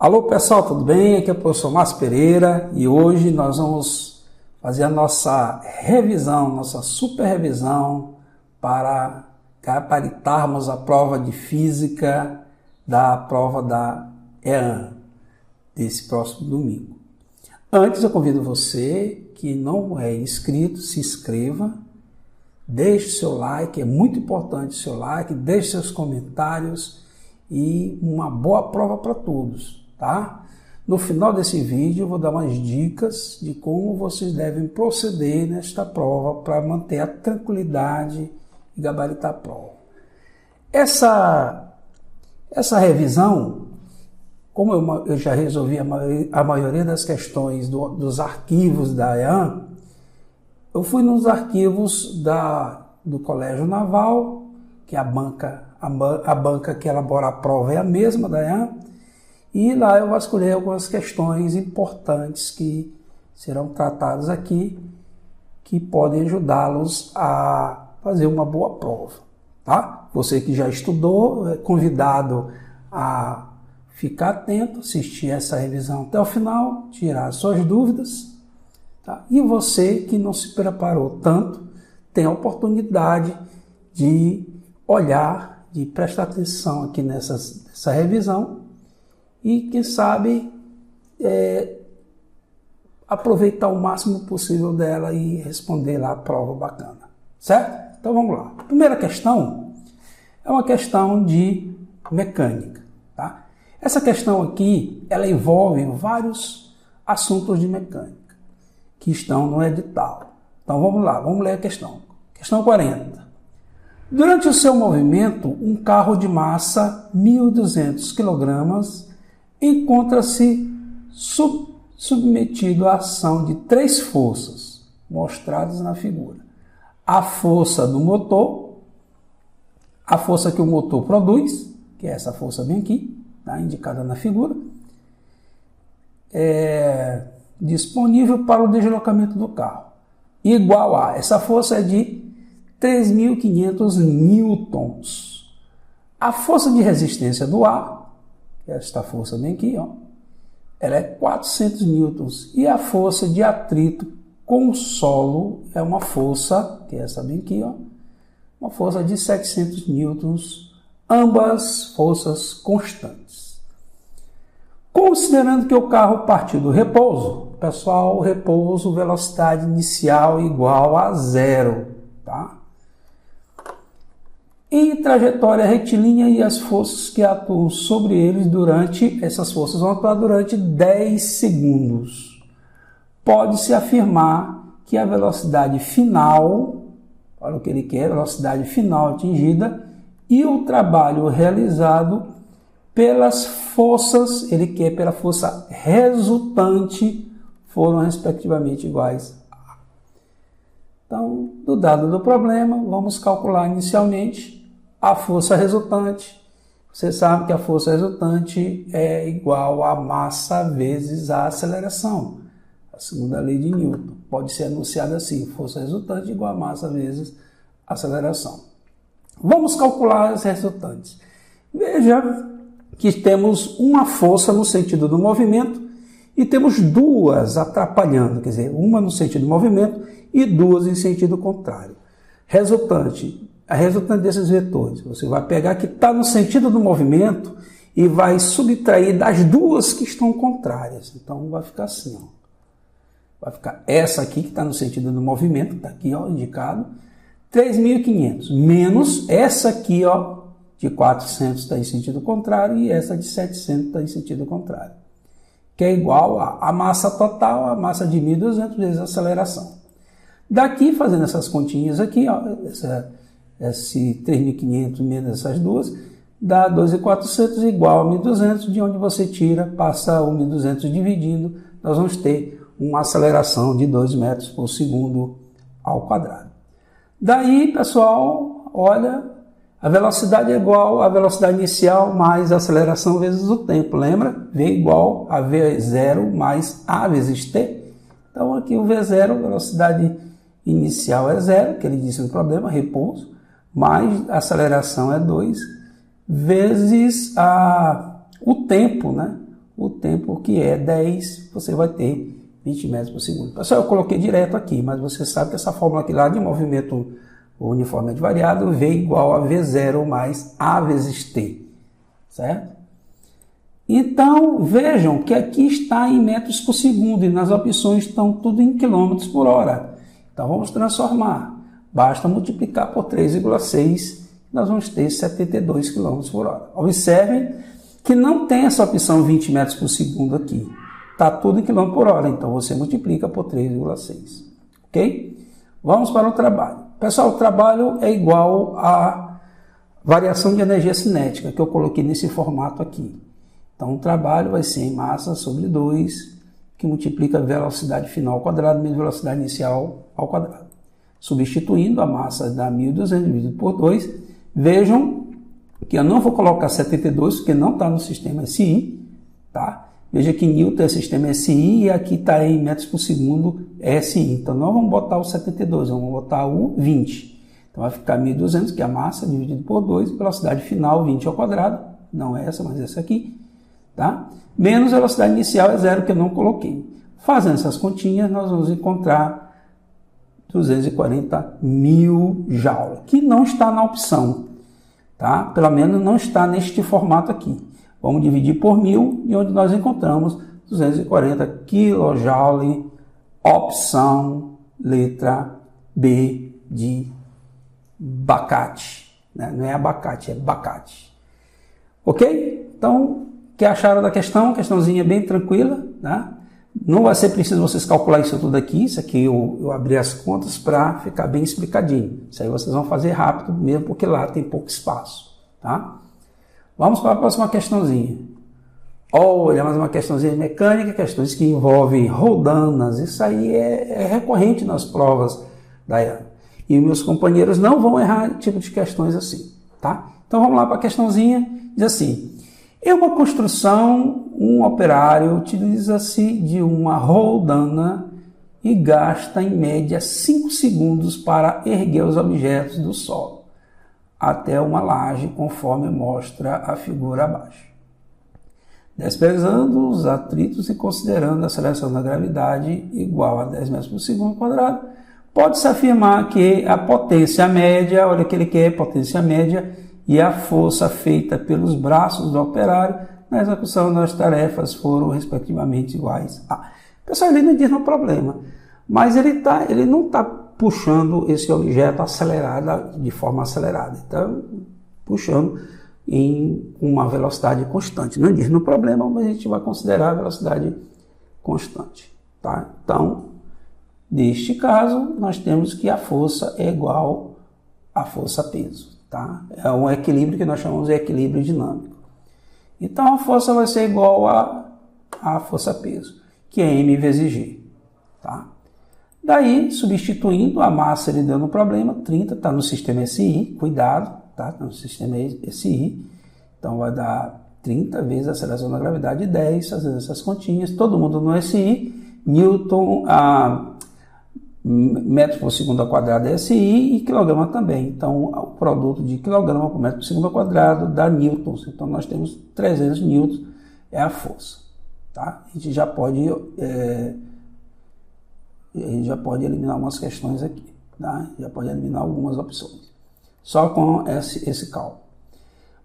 Alô pessoal, tudo bem? Aqui é o professor Márcio Pereira e hoje nós vamos fazer a nossa revisão, nossa super revisão para gabaritarmos a prova de física da prova da EAN desse próximo domingo. Antes eu convido você que não é inscrito, se inscreva, deixe seu like, é muito importante o seu like, deixe seus comentários e uma boa prova para todos. Tá? No final desse vídeo eu vou dar umas dicas de como vocês devem proceder nesta prova para manter a tranquilidade e gabaritar a prova. Essa revisão, como eu já resolvi a maioria das questões dos arquivos da EAN, eu fui nos arquivos do Colégio Naval, que é a banca que elabora a prova é a mesma da EAN, e lá eu vasculhei algumas questões importantes que serão tratadas aqui, que podem ajudá-los a fazer uma boa prova. Tá? Você que já estudou, é convidado a ficar atento, assistir essa revisão até o final, tirar suas dúvidas. Tá? E você que não se preparou tanto, tem a oportunidade de olhar, de prestar atenção aqui nessa revisão, e, quem sabe, aproveitar o máximo possível dela e responder lá a prova bacana. Certo? Então vamos lá. A primeira questão é uma questão de mecânica. Tá? Essa questão aqui, ela envolve vários assuntos de mecânica que estão no edital. Então vamos lá, vamos ler a questão. Questão 40. Durante o seu movimento, um carro de massa 1.200 kg encontra-se submetido à ação de 3 forças, mostradas na figura. A força do motor, a força que o motor produz, que é essa força bem aqui, tá, indicada na figura, é disponível para o deslocamento do carro. Igual a, essa força é de 3.500 newtons. A força de resistência do ar, esta força bem aqui, ó, ela é 400 newtons. E a força de atrito com o solo é uma força, que é essa bem aqui, ó, uma força de 700 newtons, ambas forças constantes. Considerando que o carro partiu do repouso, pessoal, repouso, velocidade inicial igual a 0, tá? E trajetória retilínea e as forças que atuam sobre eles essas forças vão atuar durante 10 segundos. Pode-se afirmar que a velocidade final, olha o que ele quer, a velocidade final atingida e o trabalho realizado pelas forças, ele quer pela força resultante, foram respectivamente iguais a. Então, do dado do problema, vamos calcular inicialmente a força resultante. Você sabe que a força resultante é igual a massa vezes a aceleração. A segunda lei de Newton. Pode ser anunciada assim, força resultante igual a massa vezes aceleração. Vamos calcular as resultantes. Veja que temos uma força no sentido do movimento e temos duas atrapalhando, quer dizer, uma no sentido do movimento e duas em sentido contrário. A resultante desses vetores, você vai pegar que está no sentido do movimento e vai subtrair das duas que estão contrárias. Então vai ficar assim, ó. Vai ficar essa aqui que está no sentido do movimento, está aqui, ó, indicado, 3.500, menos essa aqui, ó, de 400 está em sentido contrário e essa de 700 está em sentido contrário, que é igual a massa total, a massa de 1.200 vezes a aceleração. Daqui, fazendo essas continhas aqui, ó, esse 3.500 menos essas duas, dá 2.400 igual a 1.200, de onde você tira, passa o 1.200 dividindo, nós vamos ter uma aceleração de 2 metros por segundo ao quadrado. Daí, pessoal, olha, a velocidade é igual à velocidade inicial mais a aceleração vezes o tempo, lembra? V igual a V0 mais A vezes T. Então, aqui o V0, velocidade inicial é 0, que ele disse no problema, repouso, mais a aceleração é 2, vezes o tempo, né? o tempo que é 10, você vai ter 20 metros por segundo. Pessoal, eu coloquei direto aqui, mas você sabe que essa fórmula aqui lá de movimento uniformemente variado, V igual a V0 mais A vezes T, certo? Então, vejam que aqui está em metros por segundo e nas opções estão tudo em quilômetros por hora. Então, vamos transformar. Basta multiplicar por 3,6, nós vamos ter 72 km por hora. Observem que não tem essa opção 20 metros por segundo aqui. Está tudo em quilômetro por hora, então você multiplica por 3,6. Ok? Vamos para o trabalho. Pessoal, o trabalho é igual à variação de energia cinética, que eu coloquei nesse formato aqui. Então, o trabalho vai ser em massa sobre 2, que multiplica a velocidade final ao quadrado menos a velocidade inicial ao quadrado. Substituindo a massa da 1.200 dividido por 2, vejam que eu não vou colocar 72, porque não está no sistema SI, tá? Veja que Newton é sistema SI e aqui está em metros por segundo SI. Então, não vamos botar o 72, vamos botar o 20. Então, vai ficar 1.200, que é a massa, dividido por 2, velocidade final 20 ao quadrado, não é essa, mas essa aqui, tá? Menos a velocidade inicial é 0, que eu não coloquei. Fazendo essas continhas, nós vamos encontrar 240 mil joules, que não está na opção, tá? Pelo menos não está neste formato aqui. Vamos dividir por 1000, e onde nós encontramos 240 kJ, opção letra B de abacate, né? Não é abacate, é bacate. Ok? Então, o que acharam da questão? Questãozinha bem tranquila, né? Não vai ser preciso vocês calcular isso tudo aqui. Isso aqui eu abri as contas para ficar bem explicadinho. Isso aí vocês vão fazer rápido mesmo, porque lá tem pouco espaço, tá? Vamos para a próxima questãozinha. Olha, mais uma questãozinha mecânica, questões que envolvem roldanas. Isso aí é recorrente nas provas da EAN. E meus companheiros não vão errar tipo de questões assim, tá? Então vamos lá para a questãozinha. Diz assim: em uma construção, um operário utiliza-se de uma roldana e gasta em média 5 segundos para erguer os objetos do solo até uma laje, conforme mostra a figura abaixo. Desprezando os atritos e considerando a aceleração da gravidade igual a 10 metros por segundo quadrado, pode-se afirmar que a potência média, olha o que ele quer, potência média, e a força feita pelos braços do operário na execução das tarefas foram respectivamente iguais a... Pessoal, ele não diz no problema, mas ele não está puxando esse objeto acelerado, de forma acelerada, está puxando em uma velocidade constante. Não diz no problema, mas a gente vai considerar a velocidade constante, tá? Então, neste caso, nós temos que a força é igual à força-peso, tá? É um equilíbrio que nós chamamos de equilíbrio dinâmico. Então, a força vai ser igual a força-peso, que é m vezes g, tá? Daí, substituindo a massa, ele deu no problema, 30, está no sistema SI, cuidado, tá? Está no sistema SI, então vai dar 30 vezes a aceleração da gravidade, 10, fazendo essas continhas, todo mundo no SI, Newton, metro por segundo ao quadrado é SI e quilograma também, então o produto de quilograma por metro por segundo ao quadrado dá newtons, então nós temos 300 newtons, é a força, tá? A gente já pode eliminar umas questões aqui, tá? Já pode eliminar algumas opções, só com esse cálculo.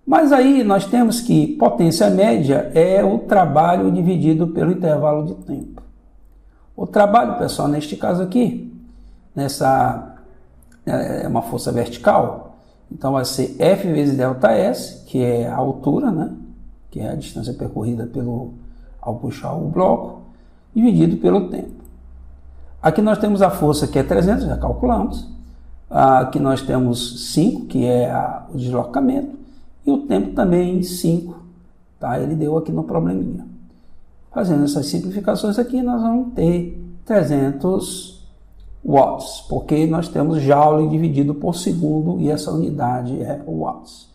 Mas aí nós temos que potência média é o trabalho dividido pelo intervalo de tempo. O trabalho, pessoal, neste caso aqui, é uma força vertical, então vai ser F vezes ΔS, que é a altura, né? Que é a distância percorrida ao puxar o bloco, dividido pelo tempo. Aqui nós temos a força que é 300, já calculamos. Aqui nós temos 5, que é o deslocamento. E o tempo também 5, tá? Ele deu aqui no probleminha. Fazendo essas simplificações aqui, nós vamos ter 300 watts, porque nós temos joule dividido por segundo e essa unidade é watts.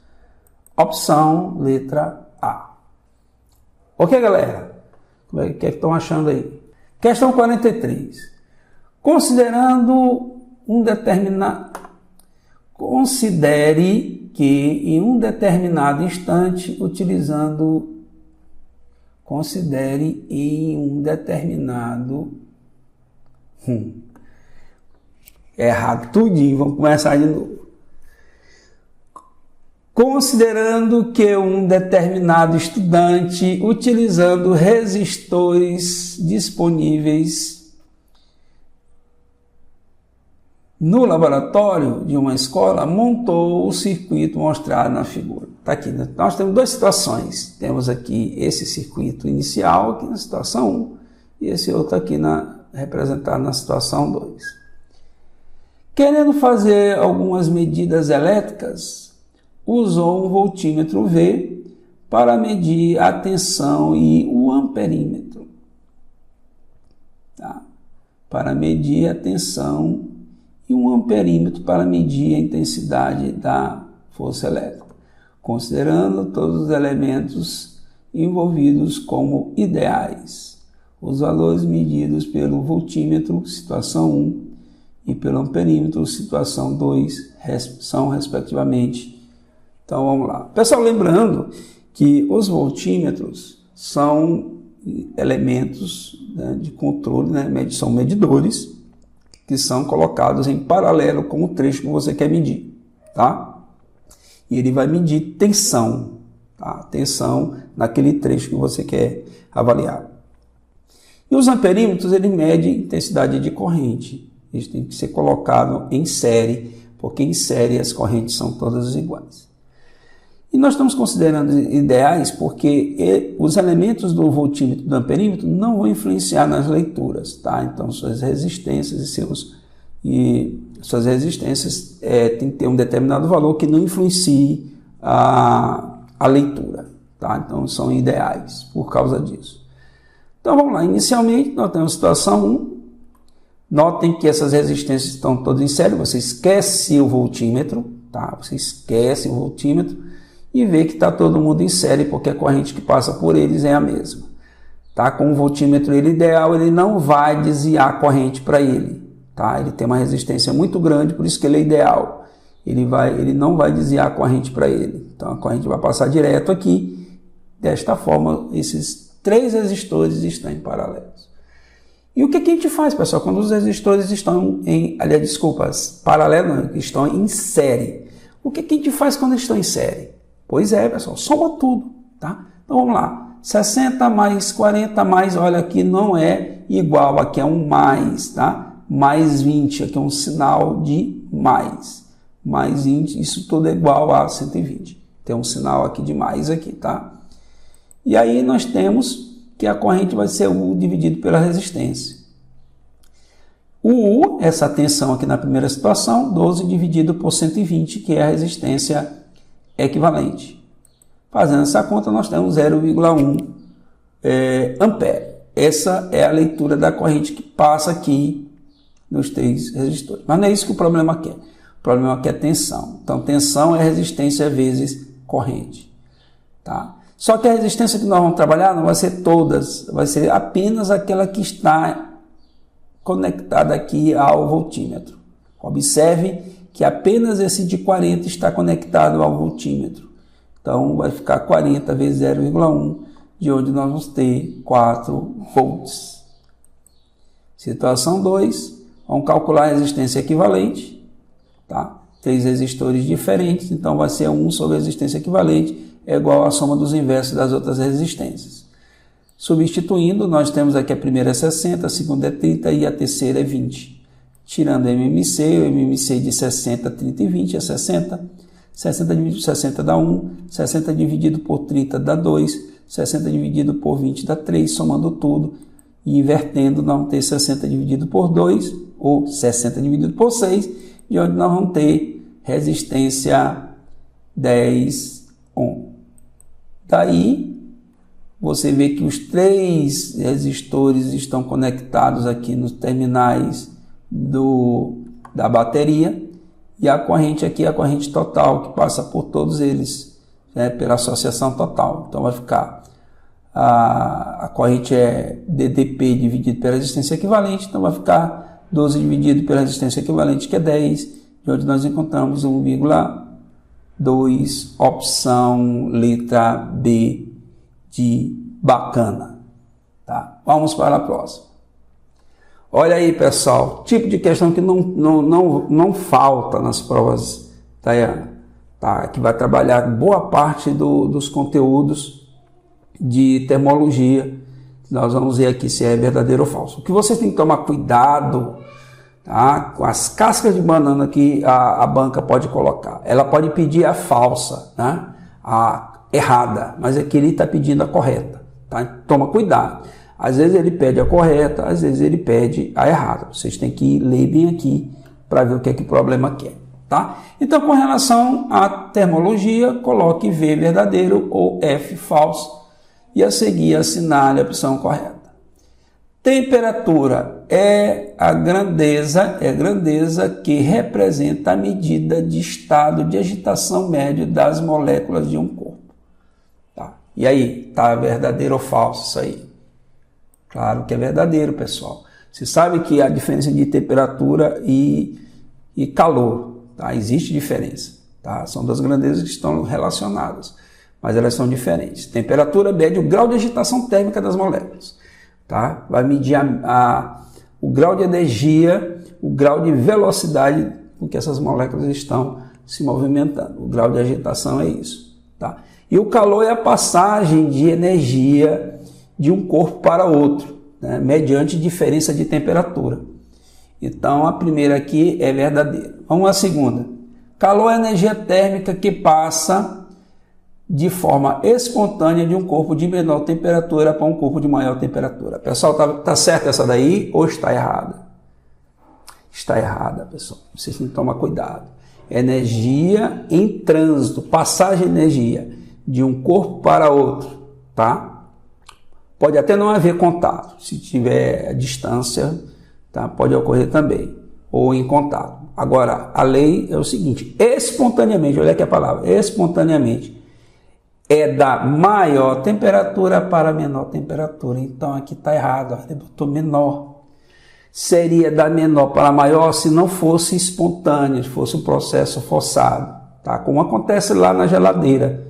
Opção letra A. Ok, galera? O que estão achando aí? Questão 43. Considere que em um determinado instante, utilizando considere em um determinado... Errado tudinho, vamos começar de novo. Considerando que um determinado estudante, utilizando resistores disponíveis no laboratório de uma escola, montou o circuito mostrado na figura. Está aqui, né? Nós temos duas situações. Temos aqui esse circuito inicial, aqui na situação 1, e esse outro aqui representado na situação 2. Querendo fazer algumas medidas elétricas, usou um voltímetro V para medir a tensão e o amperímetro. Tá? Para medir a tensão e um amperímetro para medir a intensidade da força elétrica, considerando todos os elementos envolvidos como ideais. Os valores medidos pelo voltímetro, situação 1, e pelo amperímetro, situação 2, são respectivamente. Então vamos lá. Pessoal, lembrando que os voltímetros são elementos, né, de controle, né, são medidores que são colocados em paralelo com o trecho que você quer medir, tá? E ele vai medir tensão, tá? Tensão naquele trecho que você quer avaliar. E os amperímetros, ele mede intensidade de corrente. Eles têm que ser colocados em série, porque em série as correntes são todas iguais. E nós estamos considerando ideais porque os elementos do voltímetro e do amperímetro não vão influenciar nas leituras, tá? Então suas resistências suas resistências tem que ter um determinado valor que não influencie a leitura, tá? Então são ideais por causa disso. Então vamos lá, inicialmente nós temos a situação 1. Notem que essas resistências estão todas em série, você esquece o voltímetro, tá? Você esquece o voltímetro e vê que está todo mundo em série, porque a corrente que passa por eles é a mesma. Tá? Com o voltímetro ideal, ele não vai desviar a corrente para ele. Tá? Ele tem uma resistência muito grande, por isso que ele é ideal. Ele não vai desviar a corrente para ele. Então a corrente vai passar direto aqui. Desta forma, esses 3 resistores estão em paralelo. E o que a gente faz, pessoal, quando os resistores estão estão em série? O que a gente faz quando estão em série? Pois é, pessoal, soma tudo, tá? Então vamos lá, 60 mais 40 mais, olha, aqui não é igual, aqui é um mais, tá? Mais 20, aqui é um sinal de mais. Mais 20, isso tudo é igual a 120. Tem um sinal aqui de mais aqui, tá? E aí nós temos que a corrente vai ser U dividido pela resistência. O U, essa tensão aqui na primeira situação, 12 dividido por 120, que é a resistência equivalente. Fazendo essa conta, nós temos 0,1 ampere. Essa é a leitura da corrente que passa aqui nos 3 resistores. Mas não é isso que o problema quer. O problema quer tensão. Então, tensão é resistência vezes corrente. Tá? Só que a resistência que nós vamos trabalhar não vai ser todas, vai ser apenas aquela que está conectada aqui ao voltímetro. Observe que apenas esse de 40 está conectado ao voltímetro. Então, vai ficar 40 vezes 0,1, de onde nós vamos ter 4 volts. Situação 2, vamos calcular a resistência equivalente, tá? 3 resistores diferentes, então vai ser 1 sobre a resistência equivalente, é igual à soma dos inversos das outras resistências. Substituindo, nós temos aqui a primeira é 60, a segunda é 30 e a terceira é 20. Tirando o MMC de 60, 30 e 20 é 60. 60 dividido por 60 dá 1, 60 dividido por 30 dá 2, 60 dividido por 20 dá 3, somando tudo e invertendo, nós vamos ter 60 dividido por 2, ou 60 dividido por 6, de onde nós vamos ter resistência 10 ohm. Daí, você vê que os 3 resistores estão conectados aqui nos terminais da bateria, e a corrente aqui é a corrente total, que passa por todos eles, né, pela associação total. Então vai ficar, a corrente é DDP dividido pela resistência equivalente, então vai ficar 12 dividido pela resistência equivalente, que é 10, de onde nós encontramos 1,2, opção letra B de Bacana. Tá? Vamos para a próxima. Olha aí, pessoal, tipo de questão que não falta nas provas Tayana, tá? Que vai trabalhar boa parte dos conteúdos de termologia. Nós vamos ver aqui se é verdadeiro ou falso. O que vocês têm que tomar cuidado, tá? Com as cascas de banana que a banca pode colocar. Ela pode pedir a falsa, né? A errada, mas aqui ele está pedindo a correta. Tá? Toma cuidado. Às vezes ele pede a correta, às vezes ele pede a errada. Vocês têm que ler bem aqui para ver o que é que o problema quer. Tá? Então, com relação à termologia, coloque V verdadeiro ou F falso e a seguir assinale a opção correta. Temperatura é a grandeza que representa a medida de estado de agitação médio das moléculas de um corpo. Tá? E aí, tá verdadeiro ou falso isso aí? Claro que é verdadeiro, pessoal. Você sabe que a diferença de temperatura e calor, tá? Existe diferença, tá? São duas grandezas que estão relacionadas, mas elas são diferentes. Temperatura mede o grau de agitação térmica das moléculas, tá? Vai medir o grau de energia, o grau de velocidade com que essas moléculas estão se movimentando. O grau de agitação é isso, tá? E o calor é a passagem de energia de um corpo para outro, né, mediante diferença de temperatura. Então, a primeira aqui é verdadeira. Vamos à segunda. Calor é a energia térmica que passa de forma espontânea de um corpo de menor temperatura para um corpo de maior temperatura. Pessoal, tá certa essa daí ou está errada? Está errada, pessoal. Vocês têm que tomar cuidado. Energia em trânsito, passagem de energia de um corpo para outro, tá? Pode até não haver contato, se tiver distância, tá? Pode ocorrer também, ou em contato. Agora, a lei é o seguinte, espontaneamente, olha aqui a palavra, espontaneamente, é da maior temperatura para menor temperatura. Então, aqui está errado, ele botou menor. Seria da menor para maior se não fosse espontâneo, se fosse um processo forçado, tá? Como acontece lá na geladeira,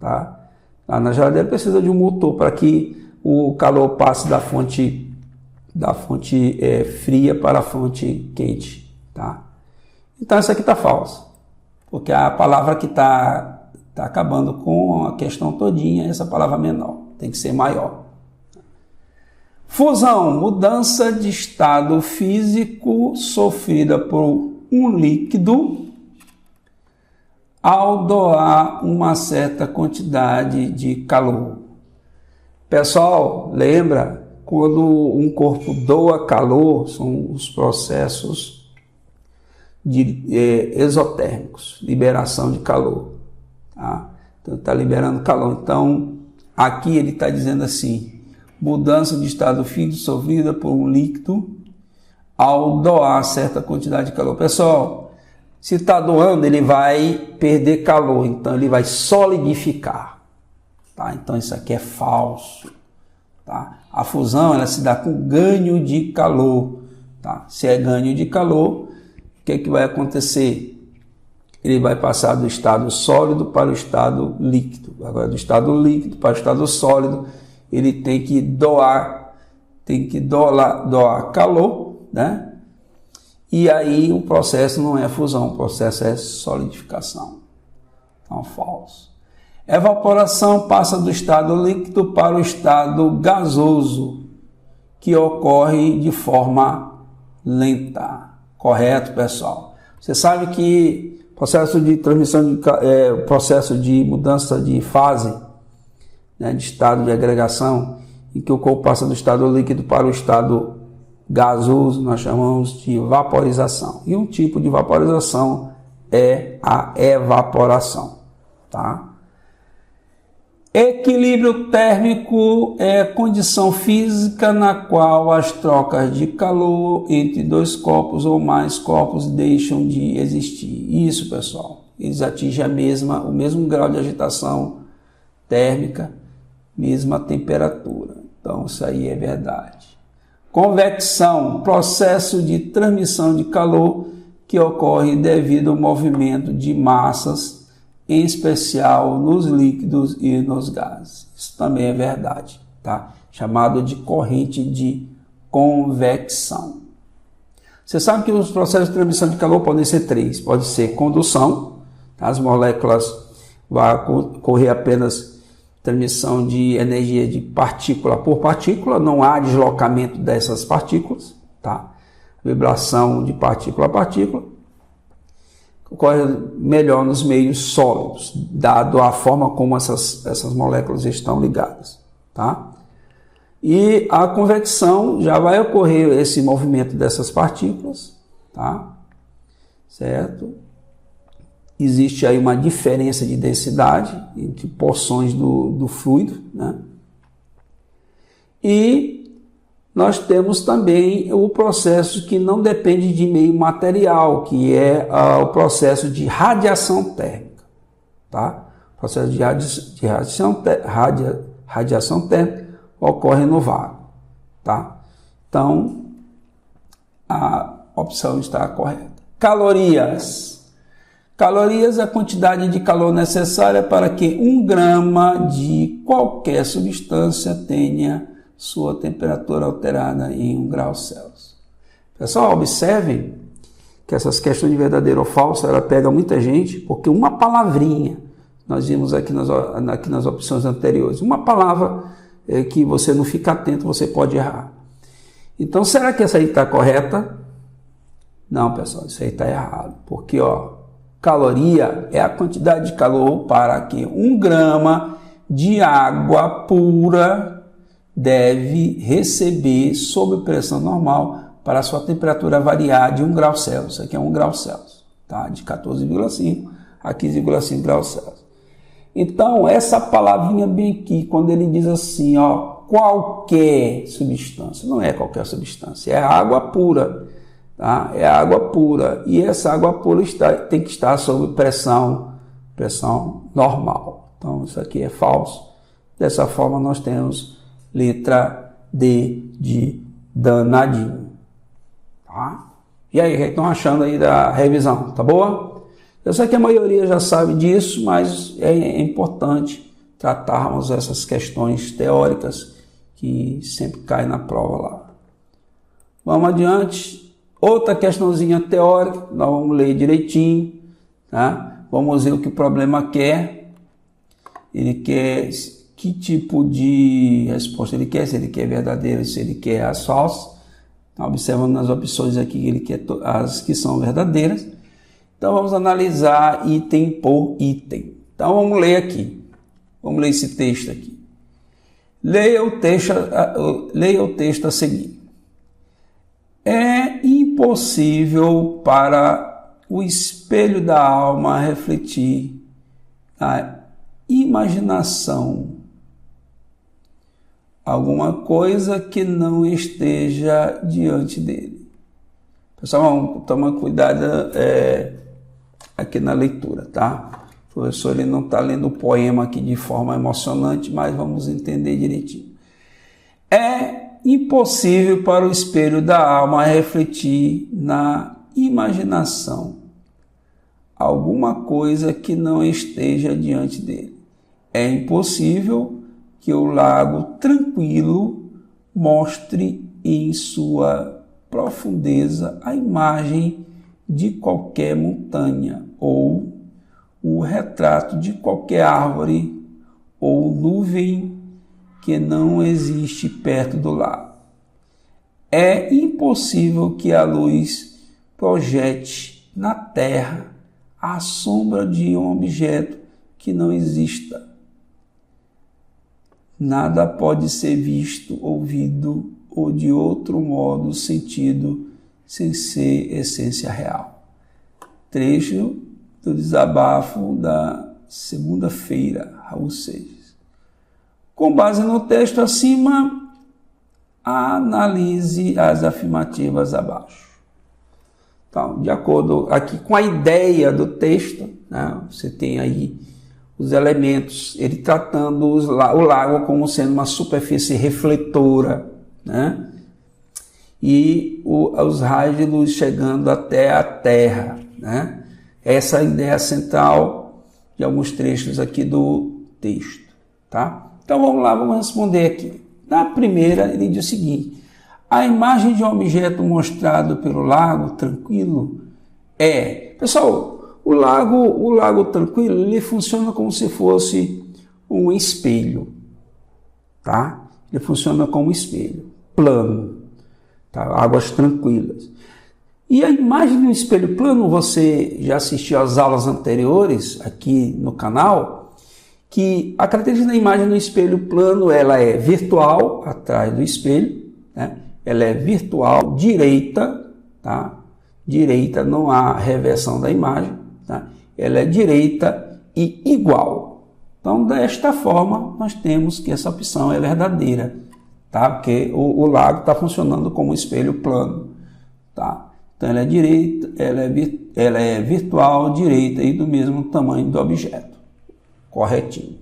tá? Lá na geladeira precisa de um motor para que o calor passe da fonte fria para a fonte quente, tá? Então essa aqui está falsa, porque a palavra que está acabando com a questão todinha é essa palavra menor, tem que ser maior. Fusão, mudança de estado físico sofrida por um líquido ao doar uma certa quantidade de calor. Pessoal, lembra, quando um corpo doa calor, são os processos exotérmicos, liberação de calor. Tá? Então, está liberando calor. Então, aqui ele está dizendo assim, mudança de estado físico sofrida por um líquido ao doar certa quantidade de calor. Pessoal, se está doando, ele vai perder calor, então ele vai solidificar. Tá? Então isso aqui é falso. Tá? A fusão ela se dá com ganho de calor. Tá? Se é ganho de calor, o que vai acontecer? Ele vai passar do estado sólido para o estado líquido. Agora, do estado líquido para o estado sólido, ele tem que doar calor, né? E aí o processo não é fusão, o processo é solidificação. Então, falso. Evaporação passa do estado líquido para o estado gasoso, que ocorre de forma lenta. Correto, pessoal? Você sabe que processo de transmissão, processo de mudança de fase, né, de estado de agregação, em que o corpo passa do estado líquido para o estado gasoso, nós chamamos de vaporização. E um tipo de vaporização é a evaporação. Tá? Equilíbrio térmico é a condição física na qual as trocas de calor entre dois corpos ou mais corpos deixam de existir. Isso, pessoal, eles atingem o mesmo grau de agitação térmica, mesma temperatura. Então, isso aí é verdade. Convecção, processo de transmissão de calor que ocorre devido ao movimento de massas, em especial nos líquidos e nos gases. Isso também é verdade. tá? Chamado de corrente de convecção. Você sabe que os processos de transmissão de calor podem ser três. Pode ser condução, tá? As moléculas vão ocorrer apenas transmissão de energia de partícula por partícula, não há deslocamento dessas partículas, tá? Vibração de partícula a partícula ocorre melhor nos meios sólidos, dado a forma como essas moléculas estão ligadas, tá? E a convecção já vai ocorrer esse movimento dessas partículas, tá? Certo? Existe aí uma diferença de densidade entre porções do fluido, né? E nós temos também o processo que não depende de meio material, que é o processo de radiação térmica, tá? O processo de radiação térmica ocorre no vácuo, tá? Então, a opção está correta. Calorias. Calorias é a quantidade de calor necessária para que 1 grama de qualquer substância tenha sua temperatura alterada em 1 grau Celsius. Pessoal, observem que essas questões de verdadeiro ou falso, ela pega muita gente, porque uma palavrinha, nós vimos aqui nas opções anteriores, uma palavra que você não fica atento, você pode errar. Então, será que essa aí está correta? Não, pessoal, isso aí está errado, porque, caloria é a quantidade de calor para que 1 grama de água pura deve receber sob pressão normal para a sua temperatura variar de 1 grau Celsius. Aqui é 1 grau Celsius, tá? De 14,5 a 15,5 graus Celsius. Então, essa palavrinha bem aqui, quando ele diz assim, qualquer substância, não é qualquer substância, é água pura, tá? É água pura, e essa água pura tem que estar sob pressão normal. Então, isso aqui é falso. Dessa forma, nós temos letra D de danadinho, tá? E aí, o que estão achando aí da revisão? Tá boa? Eu sei que a maioria já sabe disso, mas é importante tratarmos essas questões teóricas que sempre caem na prova lá. Vamos adiante. Outra questãozinha teórica, nós vamos ler direitinho, tá? Vamos ver o que o problema quer. Ele quer que tipo de resposta ele quer, se ele quer verdadeiro, se ele quer as falsas. Então, observando nas opções aqui, ele quer as que são verdadeiras. Então, vamos analisar item por item. Então, vamos ler aqui. Vamos ler esse texto aqui. Leia o texto a seguir. É impossível para o espelho da alma refletir a imaginação alguma coisa que não esteja diante dele. Pessoal, vamos tomar cuidado aqui na leitura, tá? O professor ele não está lendo o poema aqui de forma emocionante, mas vamos entender direitinho. É impossível para o espelho da alma refletir na imaginação alguma coisa que não esteja diante dele. É impossível que o lago tranquilo mostre em sua profundeza a imagem de qualquer montanha, ou o retrato de qualquer árvore ou nuvem que não existe perto do lago. É impossível que a luz projete na terra a sombra de um objeto que não exista. Nada pode ser visto, ouvido ou de outro modo sentido sem ser essência real. Trecho do desabafo da segunda-feira, Raul Seixas. Com base no texto acima, analise as afirmativas abaixo. Então, de acordo aqui com a ideia do texto, né, você tem aí os elementos, ele tratando o lago como sendo uma superfície refletora, né? E os raios de luz chegando até a Terra, né? Essa é a ideia central de alguns trechos aqui do texto, tá? Então vamos lá, vamos responder aqui. Na primeira, ele diz o seguinte: a imagem de um objeto mostrado pelo lago tranquilo é... Pessoal, o lago tranquilo, ele funciona como se fosse um espelho, tá? Ele funciona como um espelho, plano, tá? Águas tranquilas. E a imagem do espelho plano, você já assistiu às aulas anteriores aqui no canal, que a característica da imagem do espelho plano, ela é virtual, atrás do espelho, né? Ela é virtual, direita, tá? Direita, não há reversão da imagem, tá? Ela é direita e igual. Então, desta forma, nós temos que essa opção é verdadeira, tá? Porque o lago está funcionando como um espelho plano, tá? Então, ela é direita, ela é virtual, direita e do mesmo tamanho do objeto. Corretinho.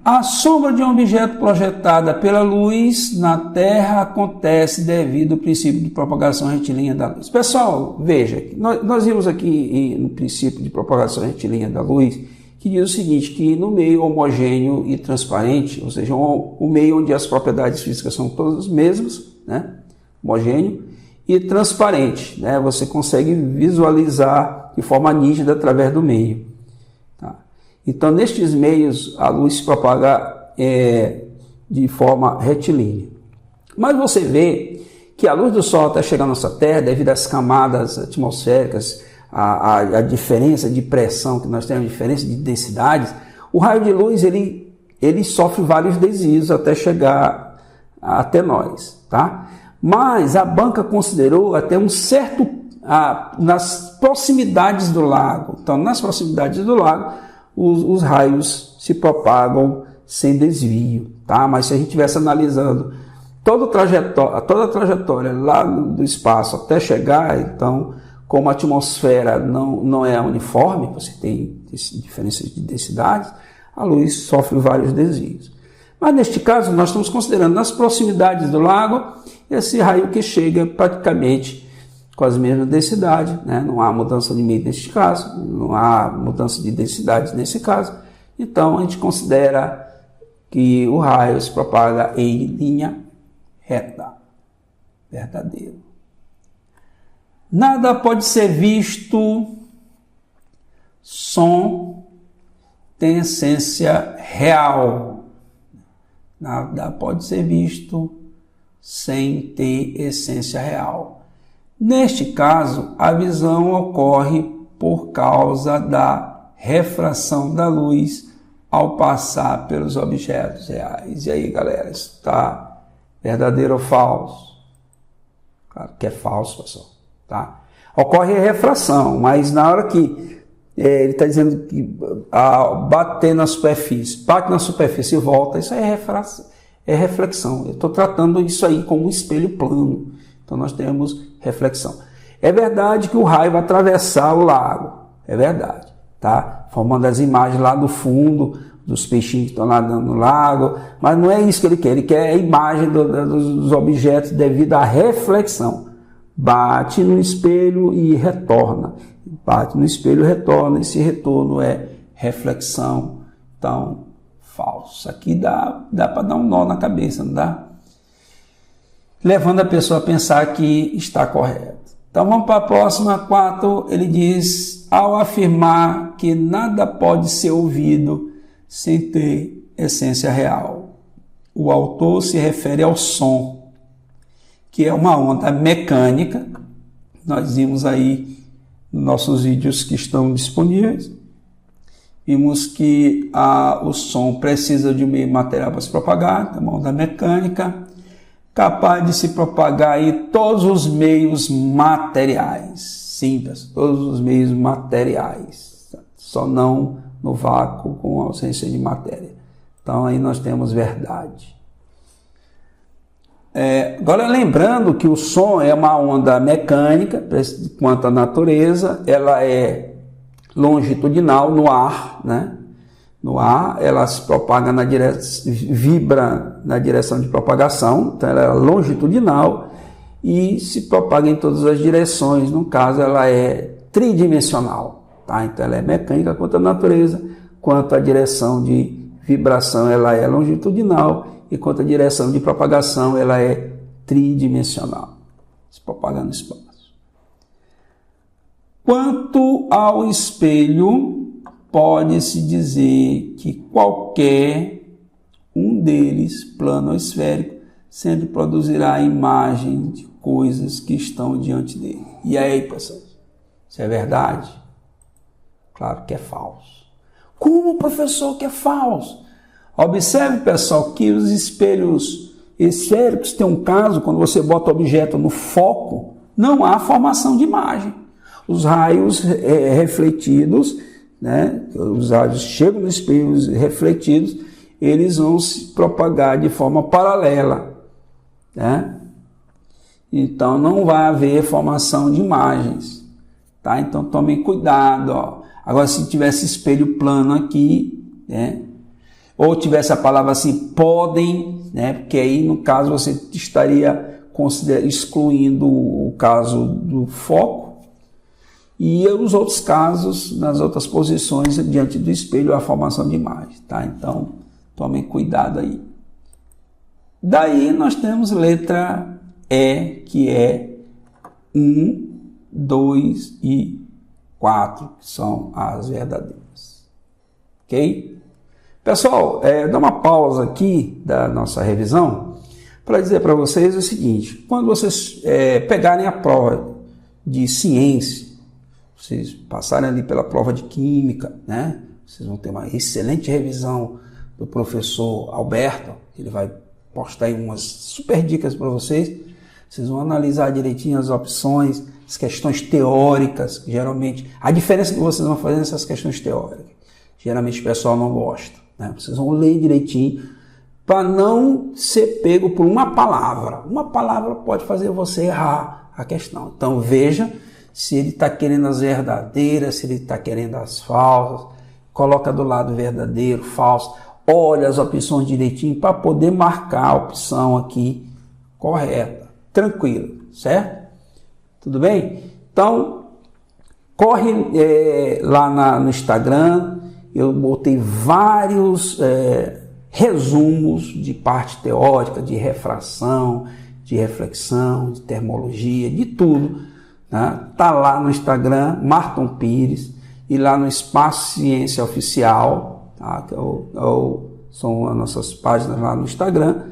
A sombra de um objeto projetada pela luz na Terra acontece devido ao princípio de propagação retilínea da luz. Pessoal, veja, nós vimos aqui no princípio de propagação retilínea da luz, que diz o seguinte, que no meio homogêneo e transparente, ou seja, o meio onde as propriedades físicas são todas as mesmas, né? Homogêneo e transparente, né? Você consegue visualizar de forma nítida através do meio. Tá? Então, nestes meios, a luz se propaga de forma retilínea. Mas você vê que a luz do Sol até chegar à nossa Terra, devido às camadas atmosféricas, a diferença de pressão que nós temos, a diferença de densidades, o raio de luz ele sofre vários desvios até chegar até nós, tá? Mas a banca considerou até um certo... nas proximidades do lago. Então, nas proximidades do lago, os raios se propagam sem desvio, tá? Mas se a gente estivesse analisando toda a trajetória lá do espaço até chegar, então, como a atmosfera não é uniforme, você tem diferenças de densidades, a luz sofre vários desvios. Mas neste caso, nós estamos considerando nas proximidades do lago esse raio que chega praticamente com as mesmas densidades, né? Não há mudança de meio neste caso, não há mudança de densidade nesse caso. Então, a gente considera que o raio se propaga em linha reta. Verdadeiro. Nada pode ser visto, som tem essência real. Nada pode ser visto sem ter essência real. Neste caso, a visão ocorre por causa da refração da luz ao passar pelos objetos reais. E aí, galera, está verdadeiro ou falso? Claro que é falso, pessoal. Tá? Ocorre a refração, mas na hora que ele está dizendo que bater na superfície, bate na superfície e volta, isso é refração, é reflexão. Eu estou tratando isso aí como um espelho plano. Então nós temos reflexão. É verdade que o raio vai atravessar o lago, é verdade, tá? Formando as imagens lá do fundo, dos peixinhos que estão nadando no lago, mas não é isso que ele quer a imagem dos objetos devido à reflexão. Bate no espelho e retorna. Bate no espelho e retorna. Esse retorno é reflexão. Então, falso. Aqui dá para dar um nó na cabeça, não dá? Levando a pessoa a pensar que está correto. Então, vamos para a próxima. 4, ele diz, ao afirmar que nada pode ser ouvido sem ter essência real. O autor se refere ao som, que é uma onda mecânica. Nós vimos aí nos nossos vídeos que estão disponíveis. Vimos que o som precisa de um meio material para se propagar, é uma onda mecânica, capaz de se propagar em todos os meios materiais. Simples, todos os meios materiais. Só não no vácuo com ausência de matéria. Então aí nós temos verdade. Agora, lembrando que o som é uma onda mecânica, quanto à natureza, ela é longitudinal no ar, né? No ar, ela se propaga vibra na direção de propagação, então ela é longitudinal e se propaga em todas as direções. No caso, ela é tridimensional, tá? Então ela é mecânica quanto à natureza, quanto à direção de vibração, ela é longitudinal enquanto a direção de propagação ela é tridimensional. Se propaga no espaço. Quanto ao espelho, pode-se dizer que qualquer um deles, plano ou esférico, sempre produzirá a imagem de coisas que estão diante dele. E aí, pessoal, isso é verdade? Claro que é falso. Como, professor, que é falso? Observe, pessoal, que os espelhos esféricos têm um caso, quando você bota o objeto no foco, não há formação de imagem. Os raios refletidos, né, os raios chegam nos espelhos refletidos, eles vão se propagar de forma paralela, né? Então não vai haver formação de imagens, tá? Então tomem cuidado, ó. Agora, se tivesse espelho plano aqui, né, ou tivesse a palavra assim, podem, né, porque aí no caso você estaria excluindo o caso do foco, e os outros casos, nas outras posições, diante do espelho, a formação de imagem, tá? Então, tomem cuidado aí. Daí, nós temos letra E, que é 1, 2 e 4, que são as verdadeiras. Ok? Pessoal, dá uma pausa aqui da nossa revisão para dizer para vocês o seguinte: quando vocês pegarem a prova de ciência, vocês passarem ali pela prova de química, né? Vocês vão ter uma excelente revisão do professor Alberto, ele vai postar aí umas super dicas para vocês. Vocês vão analisar direitinho as opções, as questões teóricas, geralmente, a diferença que vocês vão fazer nessas questões teóricas, geralmente o pessoal não gosta, né? Vocês vão ler direitinho, para não ser pego por uma palavra. Uma palavra pode fazer você errar a questão. Então veja se ele está querendo as verdadeiras, se ele está querendo as falsas, coloca do lado verdadeiro, falso, olha as opções direitinho para poder marcar a opção aqui correta, tranquilo, certo? Tudo bem? Então, corre lá no Instagram, eu botei vários resumos de parte teórica, de refração, de reflexão, de termologia, de tudo. Tá lá no Instagram, Marton Pires, e lá no Espaço Ciência Oficial, tá? Que são as nossas páginas lá no Instagram.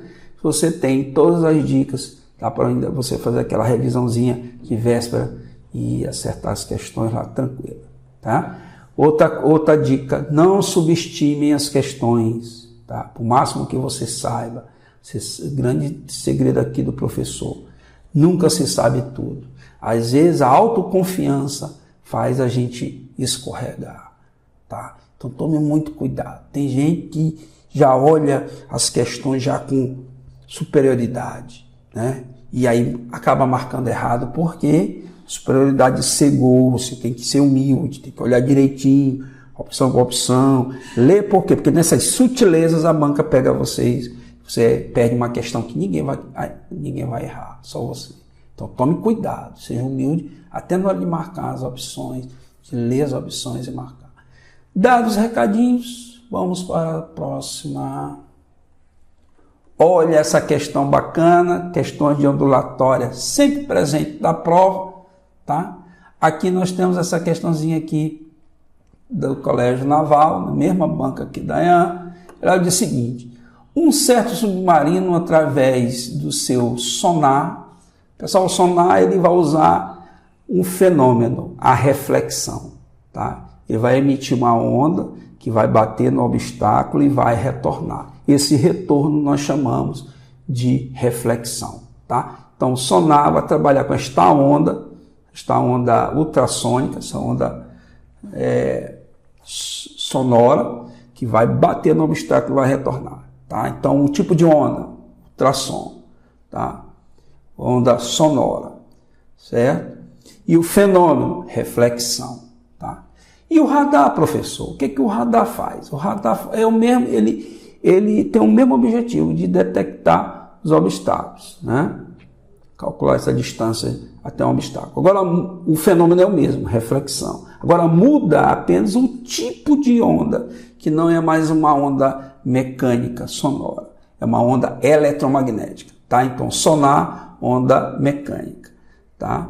Você tem todas as dicas, dá para ainda você fazer aquela revisãozinha de véspera e acertar as questões lá tranquilo, tá? Outra dica: não subestimem as questões, tá? Por máximo que você saiba, grande segredo aqui do professor, nunca se sabe tudo. Às vezes a autoconfiança faz a gente escorregar, tá? Então tome muito cuidado. Tem gente que já olha as questões já com superioridade, né? E aí acaba marcando errado, porque superioridade cegou. Você tem que ser humilde, tem que olhar direitinho, opção por opção. Ler por quê? Porque nessas sutilezas a banca pega vocês. Você perde uma questão que ninguém vai errar, só você. Então tome cuidado, seja humilde, até na hora de marcar as opções, de ler as opções e marcar. Dados os recadinhos, vamos para a próxima. Olha essa questão bacana, questões de ondulatória sempre presente da prova, tá? Aqui nós temos essa questãozinha aqui do Colégio Naval, na mesma banca aqui da IAN. Ela diz o seguinte: um certo submarino, através do seu sonar, pessoal, o sonar ele vai usar um fenômeno, a reflexão, tá? Ele vai emitir uma onda que vai bater no obstáculo e vai retornar. Esse retorno nós chamamos de reflexão, tá? Então o sonar vai trabalhar com esta onda ultrassônica, essa onda sonora, que vai bater no obstáculo e vai retornar, tá? Então o tipo de onda, ultrassom, tá? Onda sonora, certo? E o fenômeno, reflexão, tá? E o radar, professor, o que o radar faz? O radar é o mesmo, ele tem o mesmo objetivo de detectar os obstáculos, né? Calcular essa distância até um obstáculo. Agora, o fenômeno é o mesmo, reflexão. Agora, muda apenas o tipo de onda, que não é mais uma onda mecânica sonora. é uma onda eletromagnética, tá? Então, sonar, onda mecânica, tá?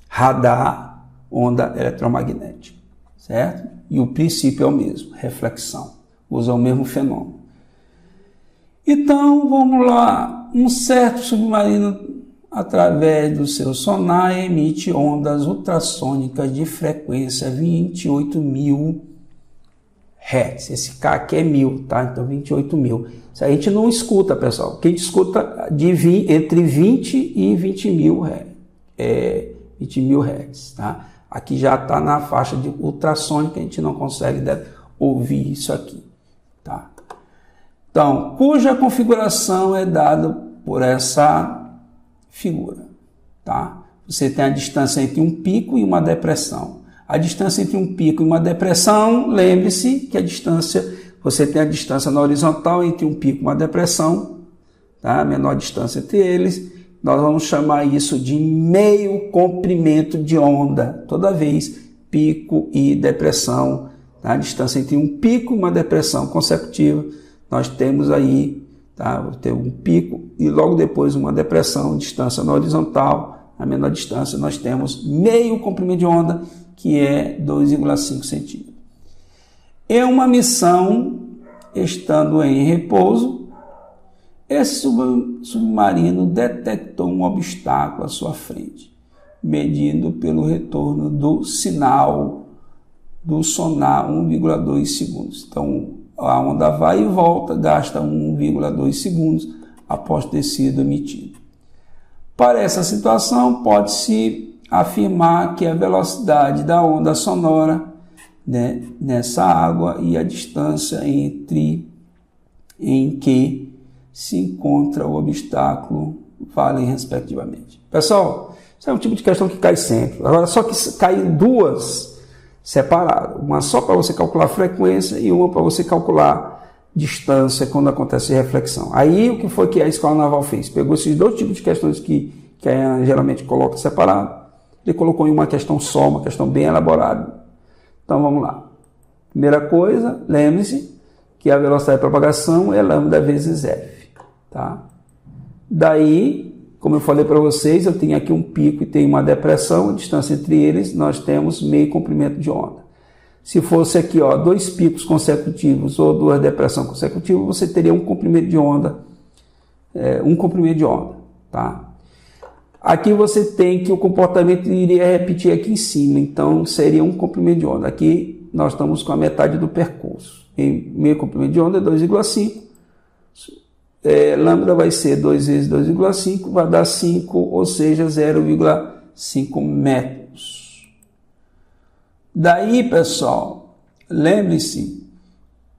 Radar, onda eletromagnética, certo? E o princípio é o mesmo, reflexão, usa o mesmo fenômeno. Então, vamos lá, um certo submarino, através do seu sonar, emite ondas ultrassônicas de frequência 28.000 Hz. Esse K aqui é 1000, tá? Então 28.000. Isso a gente não escuta, pessoal. Quem escuta entre 20 e 20.000 Hz. 20.000 Hz, tá? Aqui já está na faixa de ultrassônica, a gente não consegue ouvir isso aqui, tá? Então, cuja configuração é dada por essa figura, tá? Você tem a distância entre um pico e uma depressão. A distância entre um pico e uma depressão, lembre-se que a distância, você tem a distância na horizontal entre um pico e uma depressão, tá? A menor distância entre eles, nós vamos chamar isso de meio comprimento de onda. Toda vez, pico e depressão, tá? A distância entre um pico e uma depressão consecutiva, nós temos aí, tá? Vou ter um pico e logo depois uma depressão, distância na horizontal, a menor distância, nós temos meio comprimento de onda, que é 2,5 centímetros. Em uma missão, estando em repouso, esse submarino detectou um obstáculo à sua frente, medindo pelo retorno do sinal do sonar 1,2 segundos. Então, a onda vai e volta, gasta 1,2 segundos após ter sido emitido. Para essa situação, pode-se afirmar que a velocidade da onda sonora, né, nessa água e a distância em que se encontra o obstáculo valem respectivamente. Pessoal, isso é um tipo de questão que cai sempre. Agora, só que caem duas separadas. Uma só para você calcular a frequência e uma para você calcular distância quando acontece reflexão. Aí, o que foi que a Escola Naval fez? Pegou esses dois tipos de questões que geralmente coloca separado, ele colocou em uma questão só, uma questão bem elaborada. Então, vamos lá. Primeira coisa, lembre-se que a velocidade de propagação é lambda vezes f, tá? Daí, como eu falei para vocês, eu tenho aqui um pico e tenho uma depressão, a distância entre eles, nós temos meio comprimento de onda. Se fosse aqui, ó, dois picos consecutivos ou duas depressões consecutivas, você teria um comprimento de onda, tá? Aqui você tem que o comportamento iria repetir aqui em cima, então seria um comprimento de onda. Aqui nós estamos com a metade do percurso. Em meio comprimento de onda é 2,5. Lambda vai ser 2 vezes 2,5, vai dar 5, ou seja, 0,5 metros. Daí, pessoal, lembre-se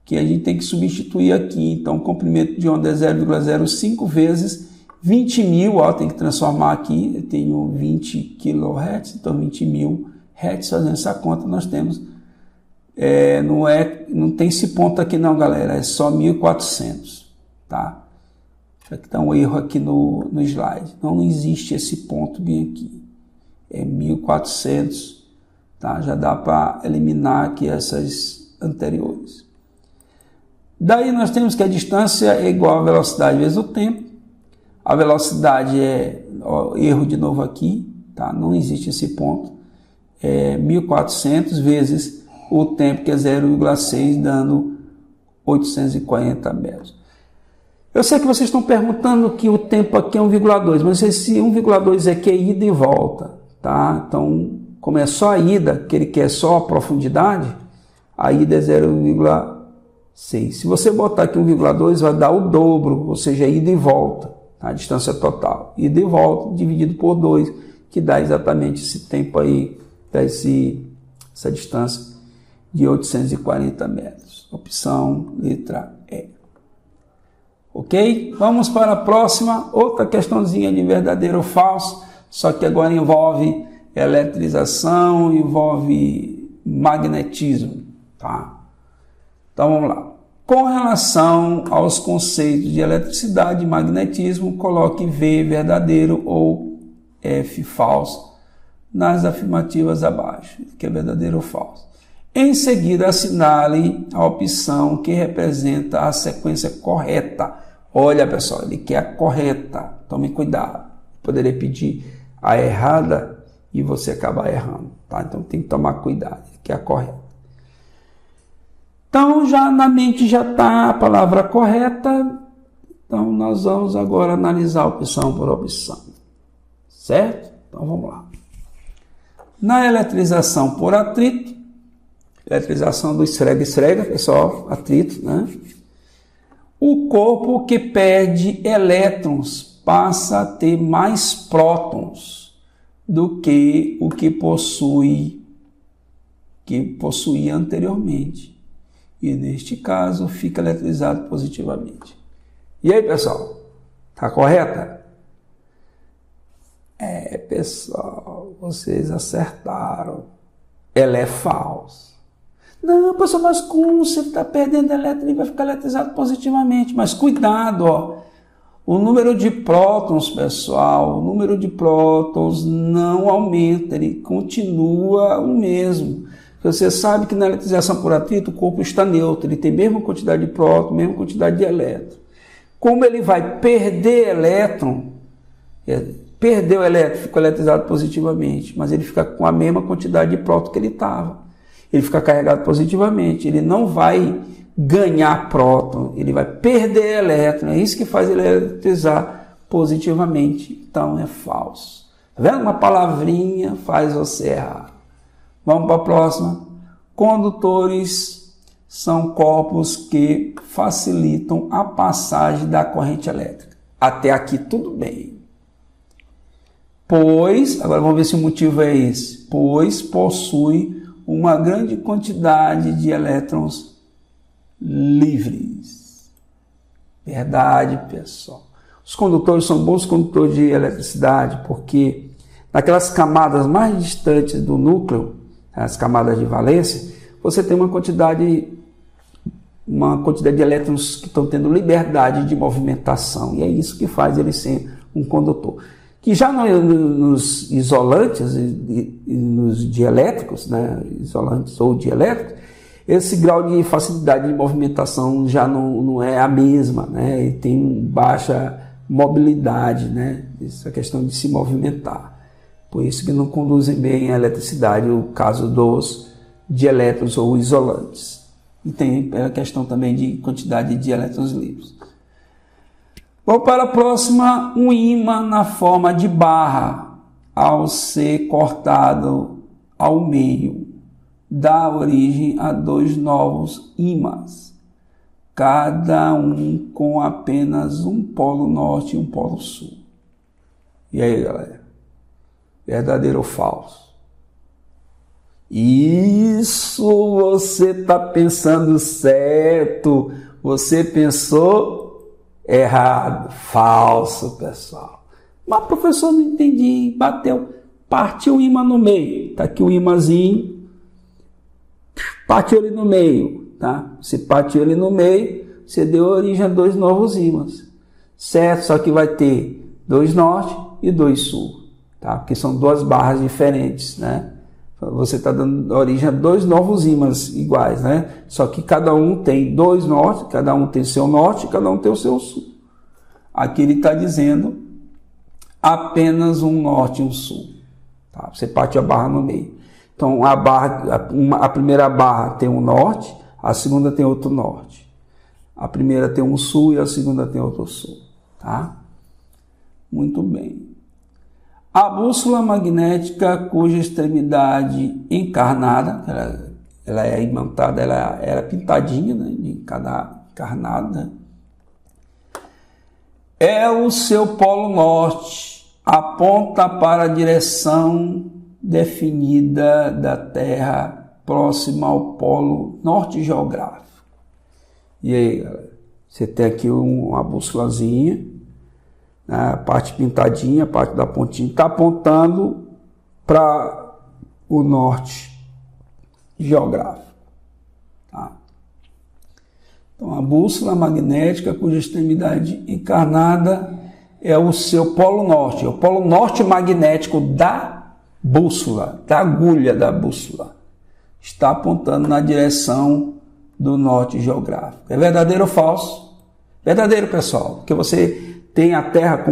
que a gente tem que substituir aqui. Então, o comprimento de onda é 0,05 vezes 20.000, ó, tem que transformar aqui, eu tenho 20 kHz, então 20.000 Hz, fazendo essa conta, nós temos, não tem esse ponto aqui não, galera, é só 1.400, tá? Aqui está um erro aqui no slide, não existe esse ponto bem aqui, é 1.400, tá? Já dá para eliminar aqui essas anteriores. Daí nós temos que a distância é igual à velocidade vezes o tempo. A velocidade erro de novo aqui, tá? Não existe esse ponto, 1.400 vezes o tempo, que é 0,6, dando 840 metros. Eu sei que vocês estão perguntando que o tempo aqui é 1,2, mas esse 1,2 aqui é ida e volta, tá? Então, como é só a ida, que ele quer só a profundidade, a ida é 0,6. Se você botar aqui 1,2, vai dar o dobro, ou seja, ida e volta. A distância total, ida e volta, dividido por 2, que dá exatamente esse tempo aí, essa distância de 840 metros. Opção letra E. Ok? Vamos para a próxima, outra questãozinha de verdadeiro ou falso, só que agora envolve eletrização, envolve magnetismo, tá? Então vamos lá. Com relação aos conceitos de eletricidade e magnetismo, coloque V verdadeiro ou F falso nas afirmativas abaixo, que é verdadeiro ou falso. Em seguida, assinale a opção que representa a sequência correta. Olha, pessoal, ele quer a correta. Tome cuidado. Poderia pedir a errada e você acabar errando, tá? Então tem que tomar cuidado. Ele quer a correta. Então, já na mente já está a palavra correta. Então, nós vamos agora analisar opção por opção. Certo? Então, vamos lá. Na eletrização por atrito, eletrização do esfrega-esfrega, pessoal, atrito, né? O corpo que perde elétrons passa a ter mais prótons do que o que possuía anteriormente. E neste caso fica eletrizado positivamente. E aí, pessoal? Tá correta? Pessoal, vocês acertaram. Ela é falsa. Não, pessoal, mas como você está perdendo elétron, ele vai ficar eletrizado positivamente. Mas cuidado, ó. O número de prótons, pessoal, o número de prótons não aumenta, ele continua o mesmo. Você sabe que na eletrização por atrito o corpo está neutro, ele tem a mesma quantidade de próton, mesma quantidade de elétron. Como ele vai perder elétron, perdeu elétron, ficou eletrizado positivamente, mas ele fica com a mesma quantidade de próton que ele estava. Ele fica carregado positivamente, ele não vai ganhar próton, ele vai perder elétron, é isso que faz ele eletrizar positivamente. Então é falso. Tá vendo? Uma palavrinha faz você errar. Vamos para a próxima. Condutores são corpos que facilitam a passagem da corrente elétrica. Até aqui tudo bem. Pois, agora vamos ver se o motivo é esse. Pois possui uma grande quantidade de elétrons livres. Verdade, pessoal. Os condutores são bons condutores de eletricidade porque naquelas camadas mais distantes do núcleo, as camadas de valência, você tem uma quantidade de elétrons que estão tendo liberdade de movimentação. E é isso que faz ele ser um condutor. Que já nos isolantes e nos dielétricos, né, isolantes ou dielétricos, esse grau de facilidade de movimentação já não é a mesma, né, e tem baixa mobilidade, né, essa questão de se movimentar. Por isso que não conduzem bem a eletricidade, o caso dos dielétricos ou isolantes. E tem a questão também de quantidade de elétrons livres. Vamos para a próxima. Um ímã na forma de barra, ao ser cortado ao meio, dá origem a dois novos ímãs, cada um com apenas um polo norte e um polo sul. E aí, galera? Verdadeiro ou falso? Isso, você está pensando certo. Você pensou errado. Falso, pessoal. Mas professor, não entendi. Bateu. Partiu o ímã no meio. Está aqui o ímãzinho. Partiu ele no meio. Tá? Você partiu ele no meio, você deu origem a dois novos ímãs. Certo? Só que vai ter dois norte e dois sul. Tá? Porque são duas barras diferentes, né? Você está dando origem a dois novos ímãs iguais, né? Só que cada um tem dois norte, cada um tem seu norte, cada um tem o seu sul. Aqui ele está dizendo apenas um norte e um sul. Tá? Você parte a barra no meio. Então a primeira barra tem um norte, a segunda tem outro norte. A primeira tem um sul e a segunda tem outro sul. Tá? Muito bem. A bússola magnética, cuja extremidade encarnada, ela é imantada, ela era pintadinha, né, de cada encarnada, é o seu polo norte, aponta para a direção definida da Terra, próxima ao polo norte geográfico. E aí, galera, você tem aqui uma bússolazinha, a parte pintadinha, a parte da pontinha, está apontando para o norte geográfico. Tá? Então, a bússola magnética, cuja extremidade encarnada é o seu polo norte, é o polo norte magnético da bússola, da agulha da bússola. Está apontando na direção do norte geográfico. É verdadeiro ou falso? Verdadeiro, pessoal, porque você tem a Terra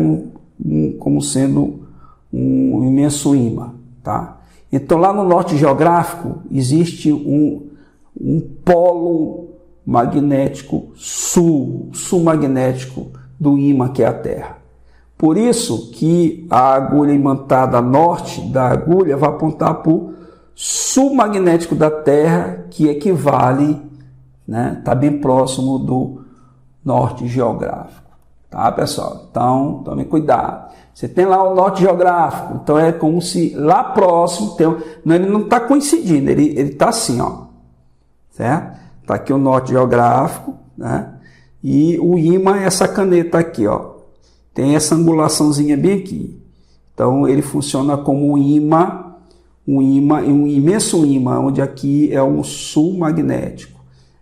como sendo um imenso ímã, tá? Então, lá no norte geográfico, existe um polo magnético sul magnético do ímã, que é a Terra. Por isso que a agulha imantada norte da agulha vai apontar para o sul magnético da Terra, que equivale, né, tá bem próximo do norte geográfico, tá, pessoal? Então, tome cuidado. Você tem lá o norte geográfico, então é como se lá próximo, ele não está coincidindo, ele está assim, ó, certo? Está aqui o norte geográfico, né? E o ímã é essa caneta aqui, ó. Tem essa angulaçãozinha bem aqui. Então, ele funciona como um imenso ímã, onde aqui é o sul magnético.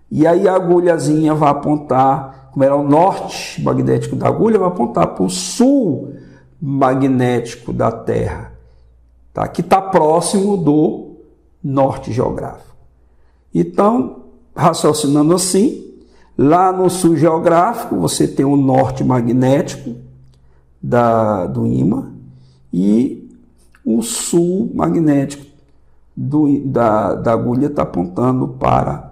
E aí a agulhazinha vai apontar, como era o norte magnético da agulha, vai apontar para o sul magnético da Terra, tá? Que está próximo do norte geográfico. Então, raciocinando assim, lá no sul geográfico você tem o norte magnético do ímã e o sul magnético da agulha está apontando para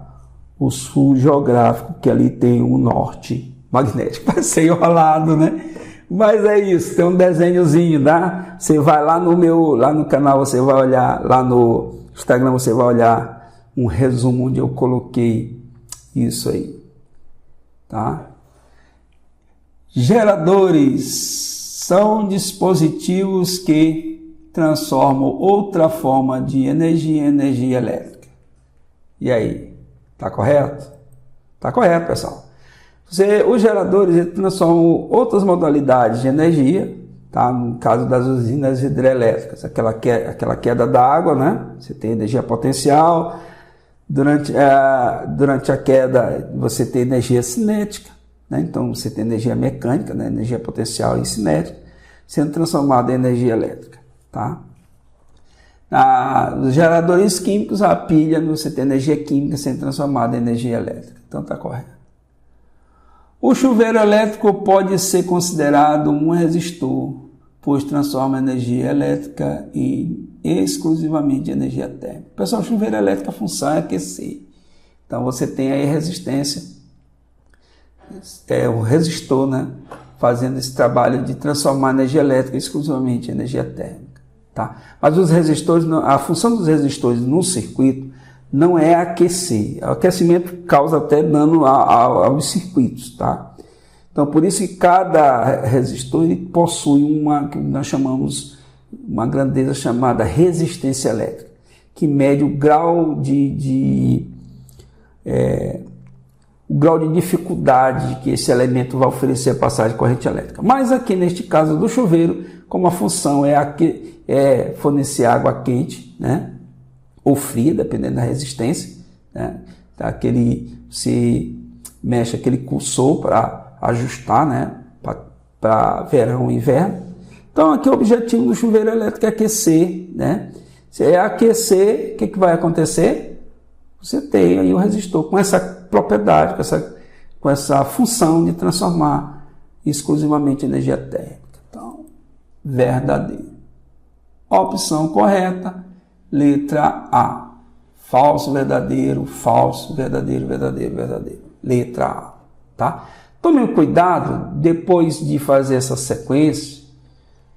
o sul geográfico, que ali tem o norte magnético. Vai ser enrolado, né? Mas é isso, tem um desenhozinho, tá? Você vai lá no canal, você vai olhar, lá no Instagram você vai olhar um resumo onde eu coloquei isso aí, tá? Geradores são dispositivos que transformam outra forma de energia em energia elétrica. E aí, tá correto? Tá correto, pessoal. Os geradores transformam outras modalidades de energia, tá? No caso das usinas hidrelétricas, aquela queda da água, né? Você tem energia potencial, durante a queda você tem energia cinética, né? Então você tem energia mecânica, né? Energia potencial e cinética, sendo transformada em energia elétrica, tá? Nos geradores químicos, a pilha, você tem energia química sendo transformada em energia elétrica, então tá correto. O chuveiro elétrico pode ser considerado um resistor, pois transforma energia elétrica em exclusivamente energia térmica. Pessoal, o chuveiro elétrico, a função é aquecer. Então você tem aí resistência, o resistor, né, fazendo esse trabalho de transformar energia elétrica exclusivamente em energia térmica, tá? Mas os resistores, a função dos resistores no circuito não é aquecer. O aquecimento causa até dano aos circuitos, tá? Então, por isso que cada resistor possui uma que nós chamamos uma grandeza chamada resistência elétrica, que mede o grau de dificuldade que esse elemento vai oferecer a passagem de corrente elétrica. Mas aqui neste caso do chuveiro, como a função é fornecer água quente, né, ou fria, dependendo da resistência, né, tá? Se mexe aquele cursor para ajustar, né, para verão e inverno. Então aqui o objetivo do chuveiro elétrico é aquecer, né? Se é aquecer, o que vai acontecer? Você tem aí o resistor com essa propriedade, com essa função de transformar exclusivamente energia térmica. Então, verdadeiro. Opção correta, letra A. Falso, verdadeiro, falso, verdadeiro, verdadeiro, verdadeiro. Letra A, tá? Tome cuidado depois de fazer essa sequência,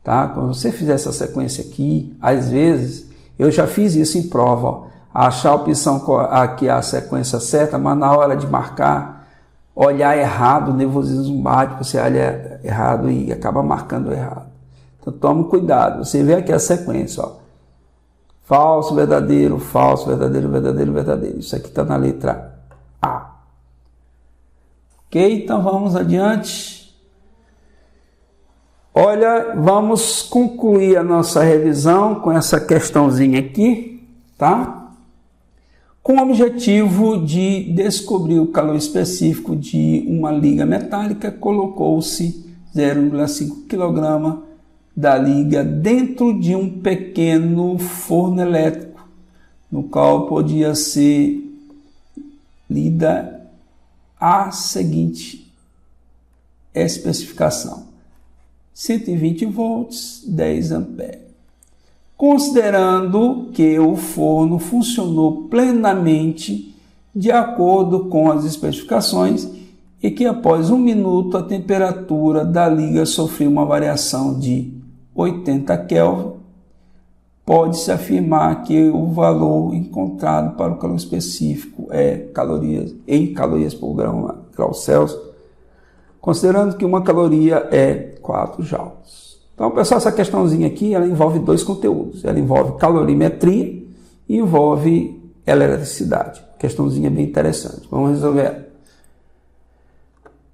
tá? Quando você fizer essa sequência aqui, às vezes, eu já fiz isso em prova, ó, achar a opção aqui, a sequência certa, mas na hora de marcar, olhar errado, nervosismo bate, você olha errado e acaba marcando errado. Então tome cuidado, você vê aqui a sequência, ó. Falso, verdadeiro, verdadeiro, verdadeiro. Isso aqui está na letra A. Ok? Então vamos adiante. Olha, vamos concluir a nossa revisão com essa questãozinha aqui, tá? Com o objetivo de descobrir o calor específico de uma liga metálica, colocou-se 0,5 kg da liga dentro de um pequeno forno elétrico, no qual podia ser lida a seguinte especificação. 120 volts, 10 amperes. Considerando que o forno funcionou plenamente de acordo com as especificações e que após 1 minuto a temperatura da liga sofreu uma variação de 80 Kelvin, pode-se afirmar que o valor encontrado para o calor específico é em calorias por grau Celsius, considerando que uma caloria é 4 joules. Então, pessoal, essa questãozinha aqui, ela envolve 2 conteúdos. Ela envolve calorimetria e envolve eletricidade. Questãozinha bem interessante. Vamos resolver ela.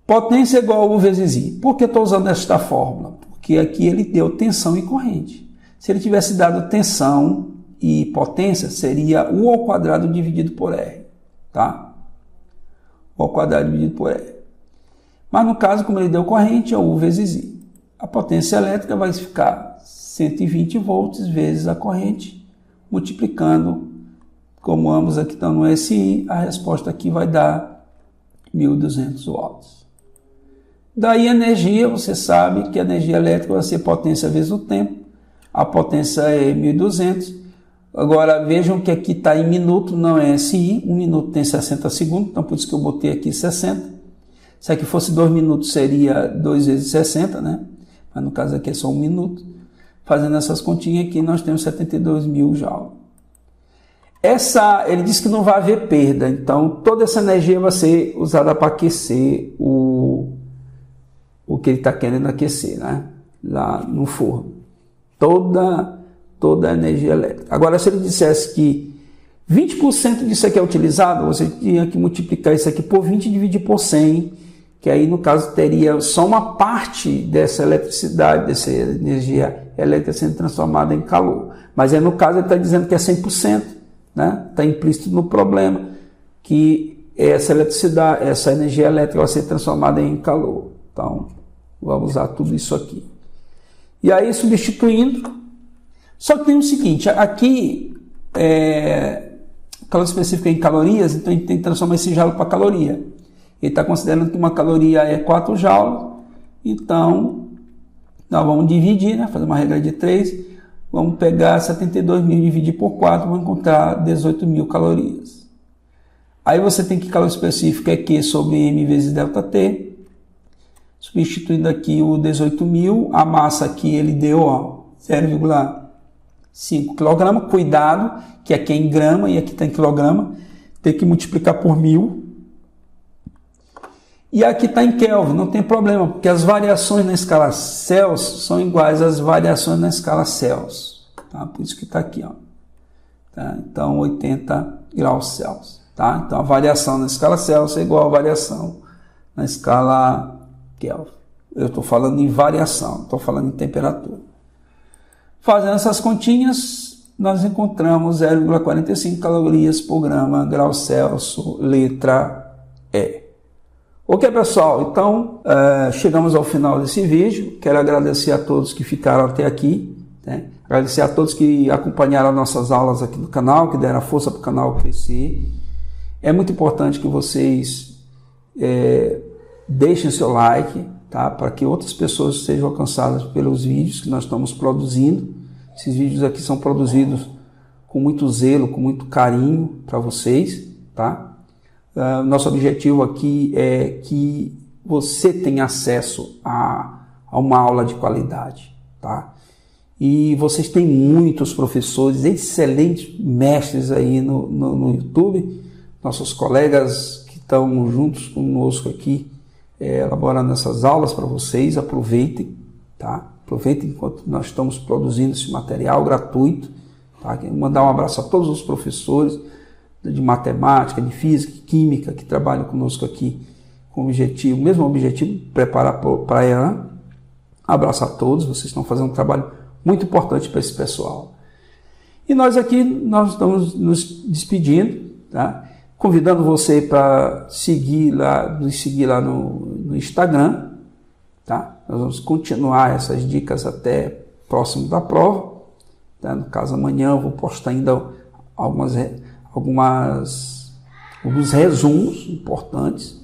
Potência igual a U vezes I. Por que estou usando esta fórmula? Porque aqui ele deu tensão e corrente. Se ele tivesse dado tensão e potência, seria U ao quadrado dividido por R. Tá? U ao quadrado dividido por R. Mas no caso, como ele deu corrente, é U vezes I. A potência elétrica vai ficar 120 volts vezes a corrente, multiplicando, como ambos aqui estão no SI, a resposta aqui vai dar 1.200 watts. Daí a energia, você sabe que a energia elétrica vai ser potência vezes o tempo. A potência é 1.200. Agora vejam que aqui está em minuto, não é SI. 1 minuto tem 60 segundos, então por isso que eu botei aqui 60. Se aqui fosse 2 minutos, seria 2 vezes 60, né? Mas no caso aqui é só 1 minuto. Fazendo essas continhas aqui, nós temos 72.000 joules. Ele diz que não vai haver perda, então toda essa energia vai ser usada para aquecer o que ele está querendo aquecer, né? Lá no forno. Toda a energia elétrica. Agora, se ele dissesse que 20% disso aqui é utilizado, você tinha que multiplicar isso aqui por 20 e dividir por 100, que aí, no caso, teria só uma parte dessa eletricidade, dessa energia elétrica sendo transformada em calor. Mas aí, no caso, ele está dizendo que é 100%, né? Está implícito no problema que essa eletricidade, essa energia elétrica vai ser transformada em calor. Então, vamos usar tudo isso aqui. E aí, substituindo, só que tem o seguinte, aqui, calor específico em calorias, então a gente tem que transformar esse joule para caloria. Ele está considerando que uma caloria é 4 joules, então nós vamos dividir, né, fazer uma regra de 3, vamos pegar 72.000 e dividir por 4, vamos encontrar 18.000 calorias. Aí você tem que calor específico é Q sobre M vezes ΔT, substituindo aqui o 18.000, a massa aqui ele deu 0,5 kg, cuidado que aqui é em grama e aqui está em quilograma, tem que multiplicar por 1.000. E aqui está em Kelvin, não tem problema, porque as variações na escala Celsius são iguais às variações na escala Celsius. Tá? Por isso que está aqui. Ó. Tá? Então, 80 graus Celsius. Tá? Então, a variação na escala Celsius é igual à variação na escala Kelvin. Eu estou falando em variação, estou falando em temperatura. Fazendo essas continhas, nós encontramos 0,45 calorias por grama grau Celsius, letra E. Ok, pessoal, então chegamos ao final desse vídeo. Quero agradecer a todos que ficaram até aqui, né? Agradecer a todos que acompanharam nossas aulas aqui no canal, que deram força para o canal crescer. É muito importante que vocês deixem seu like, tá? Para que outras pessoas sejam alcançadas pelos vídeos que nós estamos produzindo. Esses vídeos aqui são produzidos com muito zelo, com muito carinho para vocês, tá? Nosso objetivo aqui é que você tenha acesso a uma aula de qualidade, tá? E vocês têm muitos professores, excelentes mestres aí no YouTube, nossos colegas que estão juntos conosco aqui, elaborando essas aulas para vocês. Aproveitem, tá? Aproveitem enquanto nós estamos produzindo esse material gratuito, tá? Quero mandar um abraço a todos os professores de matemática, de física, de química, que trabalham conosco aqui com o mesmo objetivo, preparar para a EAN. Abraço a todos, vocês estão fazendo um trabalho muito importante para esse pessoal. E nós estamos nos despedindo, tá? Convidando você para nos seguir lá no Instagram, tá? Nós vamos continuar essas dicas até próximo da prova, tá? No caso, amanhã eu vou postar ainda alguns resumos importantes.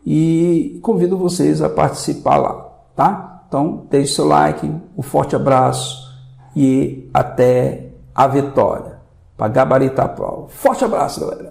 e convido vocês a participar lá, tá? Então, deixe seu like, um forte abraço e até a vitória para gabaritar a prova. Forte abraço, galera!